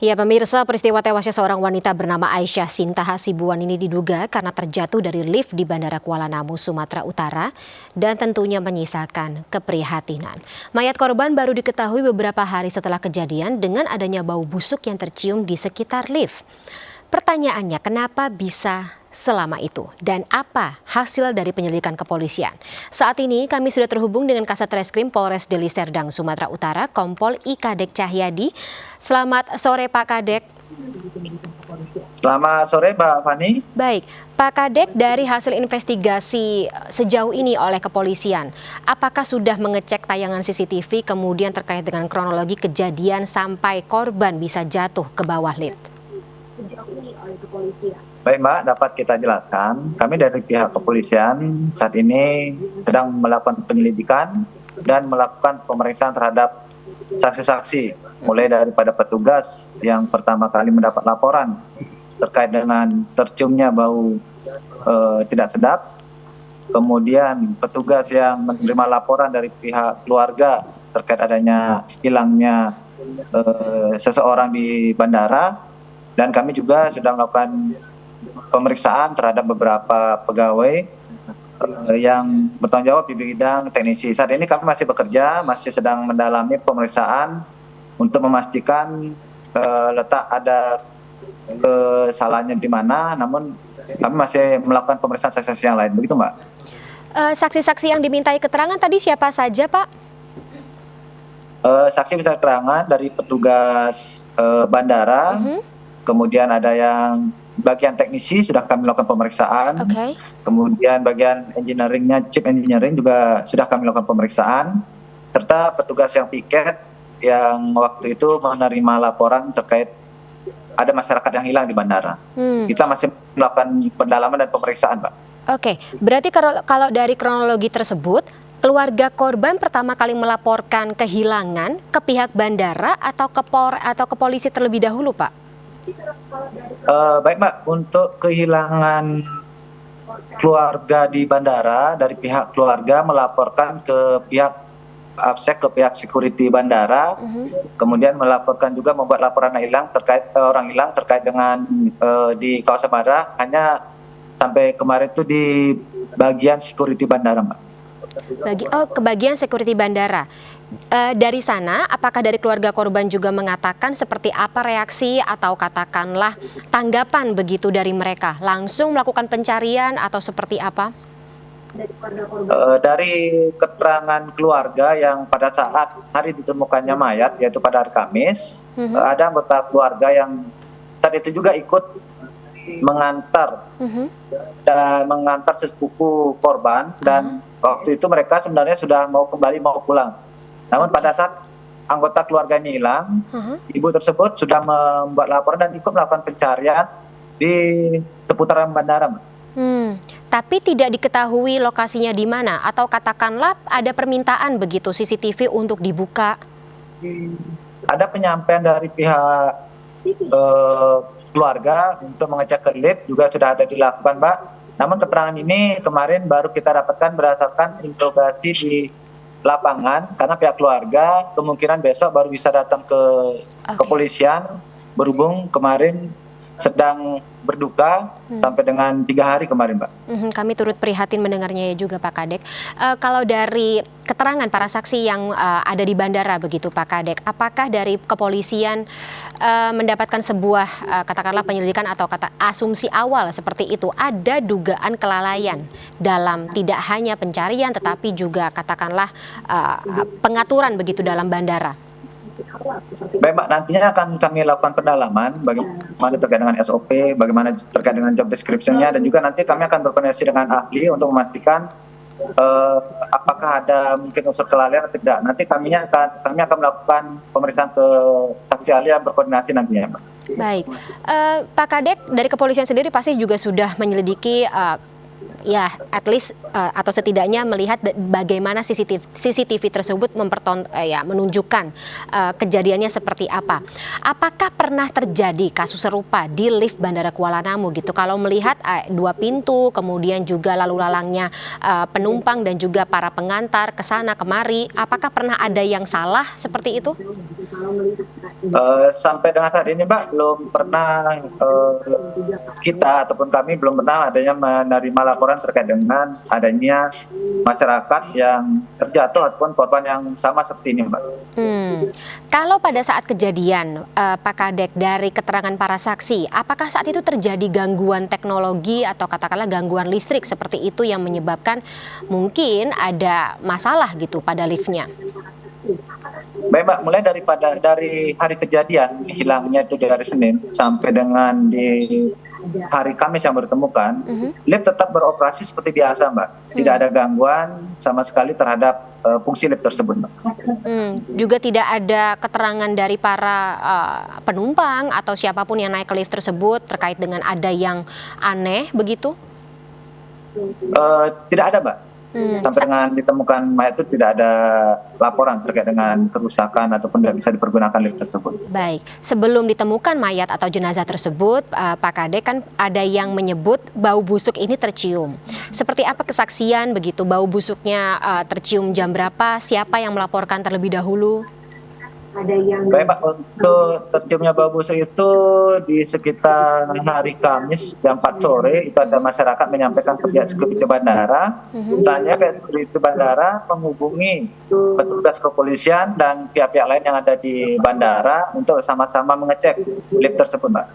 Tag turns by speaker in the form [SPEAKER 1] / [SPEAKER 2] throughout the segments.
[SPEAKER 1] Ya, pemirsa, peristiwa tewasnya seorang wanita bernama Aisyah Sinta Hasibuan ini diduga karena terjatuh dari lift di Bandara Kuala Namu, Sumatera Utara dan tentunya menyisakan keprihatinan. Mayat korban baru diketahui beberapa hari setelah kejadian dengan adanya bau busuk yang tercium di sekitar lift. Pertanyaannya, kenapa bisa selama itu? Dan apa hasil dari penyelidikan kepolisian? Saat ini kami sudah terhubung dengan Kasat Reskrim Polres Deli Serdang, Sumatera Utara, Kompol I Kadek Cahyadi. Selamat sore Pak Kadek.
[SPEAKER 2] Selamat sore Mbak Fani.
[SPEAKER 1] Baik, Pak Kadek, dari hasil investigasi sejauh ini oleh kepolisian, apakah sudah mengecek tayangan CCTV kemudian terkait dengan kronologi kejadian sampai korban bisa jatuh ke bawah lift?
[SPEAKER 2] Baik Mbak, dapat kita jelaskan. Kami dari pihak kepolisian saat ini sedang melakukan penyelidikan dan melakukan pemeriksaan terhadap saksi-saksi. Mulai daripada petugas yang pertama kali mendapat laporan terkait dengan terciumnya bau tidak sedap. Kemudian petugas yang menerima laporan dari pihak keluarga terkait adanya hilangnya seseorang di bandara. Dan kami juga sudah melakukan pemeriksaan terhadap beberapa pegawai yang bertanggung jawab di bidang teknisi. Saat ini kami masih bekerja, masih sedang mendalami pemeriksaan untuk memastikan letak ada kesalahannya di mana, namun kami masih melakukan pemeriksaan saksi-saksi yang lain. Begitu Mbak?
[SPEAKER 1] Saksi-saksi yang dimintai keterangan tadi siapa saja Pak?
[SPEAKER 2] Saksi minta keterangan dari petugas bandara. Kemudian ada yang bagian teknisi sudah kami lakukan pemeriksaan. Kemudian bagian engineeringnya, chief engineering juga sudah kami lakukan pemeriksaan. Serta petugas yang piket yang waktu itu menerima laporan terkait ada masyarakat yang hilang di bandara. Kita masih melakukan pendalaman dan pemeriksaan, Pak.
[SPEAKER 1] Oke, berarti kalau dari kronologi tersebut, keluarga korban pertama kali melaporkan kehilangan ke pihak bandara atau ke polisi terlebih dahulu, Pak?
[SPEAKER 2] Baik Mbak, untuk kehilangan keluarga di bandara, dari pihak keluarga melaporkan ke pihak APSEC, ke pihak security bandara, kemudian melaporkan juga membuat laporan orang hilang terkait dengan di kawasan bandara, hanya sampai kemarin itu di bagian security bandara Mbak.
[SPEAKER 1] Ke bagian security bandara. Dari sana, apakah dari keluarga korban juga mengatakan seperti apa reaksi atau katakanlah tanggapan begitu dari mereka? Langsung melakukan pencarian atau seperti apa?
[SPEAKER 2] Dari keterangan keluarga yang pada saat hari ditemukannya mayat, yaitu pada hari Kamis, ada anggota keluarga yang saat itu juga ikut mengantar dan mengantar sepupu korban, dan waktu itu mereka sebenarnya sudah mau pulang. Namun pada saat anggota keluarganya hilang, ibu tersebut sudah membuat laporan dan ikut melakukan pencarian di seputaran bandara.
[SPEAKER 1] Tapi tidak diketahui lokasinya di mana, atau katakanlah ada permintaan begitu CCTV untuk dibuka?
[SPEAKER 2] Ada penyampaian dari pihak keluarga untuk mengecek ke lift juga sudah ada dilakukan, Mbak. Namun keterangan ini kemarin baru kita dapatkan berdasarkan interogasi di lapangan, karena pihak keluarga kemungkinan besok baru bisa datang ke kepolisian, berhubung kemarin sedang berduka sampai dengan 3 hari kemarin, Mbak.
[SPEAKER 1] Kami turut prihatin mendengarnya juga Pak Kadek. Kalau dari keterangan para saksi yang ada di bandara begitu Pak Kadek, apakah dari kepolisian mendapatkan sebuah katakanlah penyelidikan atau asumsi awal seperti itu, ada dugaan kelalaian dalam tidak hanya pencarian tetapi juga katakanlah pengaturan begitu dalam bandara?
[SPEAKER 2] Baik Mbak, nantinya akan kami lakukan pendalaman bagaimana terkait dengan SOP, bagaimana terkait dengan job description-nya, dan juga nanti kami akan berkoordinasi dengan ahli untuk memastikan apakah ada mungkin unsur kelalaian atau tidak. Nanti kami akan melakukan pemeriksaan ke saksi ahli dan berkoordinasi nantinya, Mbak.
[SPEAKER 1] Baik, Pak Kadek, dari kepolisian sendiri pasti juga sudah menyelidiki ya at least atau setidaknya melihat bagaimana CCTV tersebut menunjukkan kejadiannya seperti apa. Apakah pernah terjadi kasus serupa di lift Bandara Kuala Namu gitu? Kalau melihat 2 pintu, kemudian juga lalu lalangnya penumpang dan juga para pengantar ke sana kemari, apakah pernah ada yang salah seperti itu?
[SPEAKER 2] Sampai dengan saat ini Mbak belum pernah kita ataupun kami belum pernah adanya menerima laporan terkait dengan adanya masyarakat yang terjatuh ataupun korban yang sama seperti ini Mbak.
[SPEAKER 1] Kalau pada saat kejadian Pak Kadek, dari keterangan para saksi, apakah saat itu terjadi gangguan teknologi atau katakanlah gangguan listrik seperti itu yang menyebabkan mungkin ada masalah gitu pada liftnya?
[SPEAKER 2] Baik Mbak, mulai dari hari kejadian hilangnya itu di hari Senin sampai dengan di hari Kamis yang bertemukan, lift tetap beroperasi seperti biasa Mbak. Tidak ada gangguan sama sekali terhadap fungsi lift tersebut Mbak.
[SPEAKER 1] Juga tidak ada keterangan dari para penumpang atau siapapun yang naik ke lift tersebut terkait dengan ada yang aneh begitu?
[SPEAKER 2] Tidak ada Mbak. Sampai dengan ditemukan mayat itu tidak ada laporan terkait dengan kerusakan ataupun tidak bisa dipergunakan lift tersebut.
[SPEAKER 1] Baik, sebelum ditemukan mayat atau jenazah tersebut, Pak Kadek, kan ada yang menyebut bau busuk ini tercium. Seperti apa kesaksian begitu, bau busuknya tercium jam berapa, siapa yang melaporkan terlebih dahulu?
[SPEAKER 2] Baik Pak, untuk terciumnya bau busuk itu di sekitar hari Kamis jam 4 sore itu ada masyarakat menyampaikan ke pihak security bandara, tanya ke security bandara menghubungi petugas kepolisian dan pihak-pihak lain yang ada di bandara untuk sama-sama mengecek lift tersebut Mbak.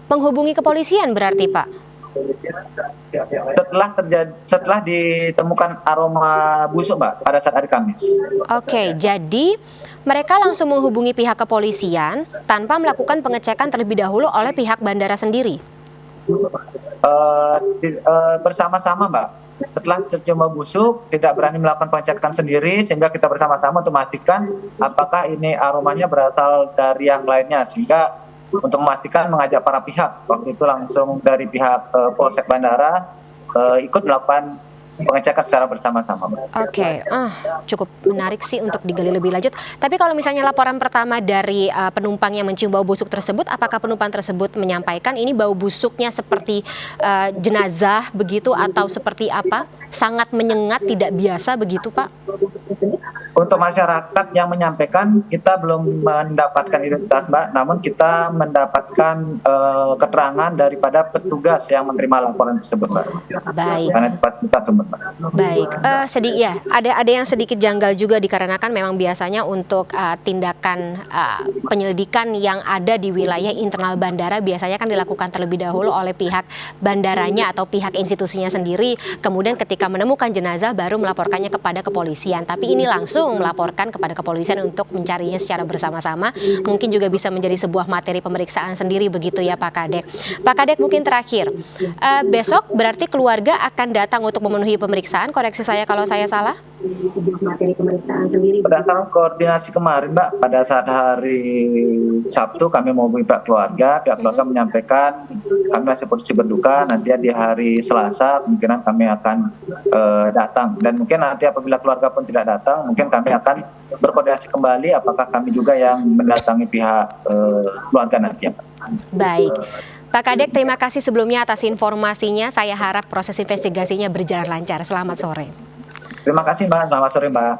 [SPEAKER 1] Menghubungi kepolisian berarti Pak?
[SPEAKER 2] Setelah ditemukan aroma busuk Mbak pada saat hari Kamis.
[SPEAKER 1] Oke, jadi mereka langsung menghubungi pihak kepolisian tanpa melakukan pengecekan terlebih dahulu oleh pihak bandara sendiri?
[SPEAKER 2] Bersama-sama Mbak. Setelah tercium bau busuk, tidak berani melakukan pengecekan sendiri, sehingga kita bersama-sama untuk memastikan apakah ini aromanya berasal dari yang lainnya, sehingga untuk memastikan mengajak para pihak, waktu itu langsung dari pihak Polsek Bandara ikut melakukan pengecekan secara bersama-sama.
[SPEAKER 1] Oke, cukup menarik sih untuk digali lebih lanjut. Tapi kalau misalnya laporan pertama dari penumpang yang mencium bau busuk tersebut, apakah penumpang tersebut menyampaikan ini bau busuknya seperti jenazah begitu atau seperti apa? Sangat menyengat, tidak biasa begitu Pak?
[SPEAKER 2] Untuk masyarakat yang menyampaikan, kita belum mendapatkan identitas Mbak, namun kita mendapatkan keterangan daripada petugas yang menerima laporan tersebut Mbak.
[SPEAKER 1] Baik.
[SPEAKER 2] Karena tempat kita teman.
[SPEAKER 1] Baik, ada yang sedikit janggal juga dikarenakan memang biasanya untuk tindakan penyelidikan yang ada di wilayah internal bandara biasanya kan dilakukan terlebih dahulu oleh pihak bandaranya atau pihak institusinya sendiri, kemudian ketika menemukan jenazah baru melaporkannya kepada kepolisian. Tapi ini langsung melaporkan kepada kepolisian untuk mencarinya secara bersama-sama, mungkin juga bisa menjadi sebuah materi pemeriksaan sendiri begitu ya Pak Kadek. Pak Kadek, mungkin terakhir, besok berarti keluarga akan datang untuk memenuhi pemeriksaan, koreksi saya kalau saya salah?
[SPEAKER 2] Berdasarkan koordinasi kemarin Mbak, pada saat hari Sabtu kami menghubungi pihak keluarga menyampaikan kami masih posisi berduka, nanti di hari Selasa kemungkinan kami akan datang, dan mungkin nanti apabila keluarga pun tidak datang, mungkin kami akan berkoordinasi kembali apakah kami juga yang mendatangi pihak keluarga nanti ya Pak. Baik.
[SPEAKER 1] Pak Kadek, terima kasih sebelumnya atas informasinya. Saya harap proses investigasinya berjalan lancar. Selamat sore.
[SPEAKER 2] Terima kasih Mbak, selamat sore Mbak.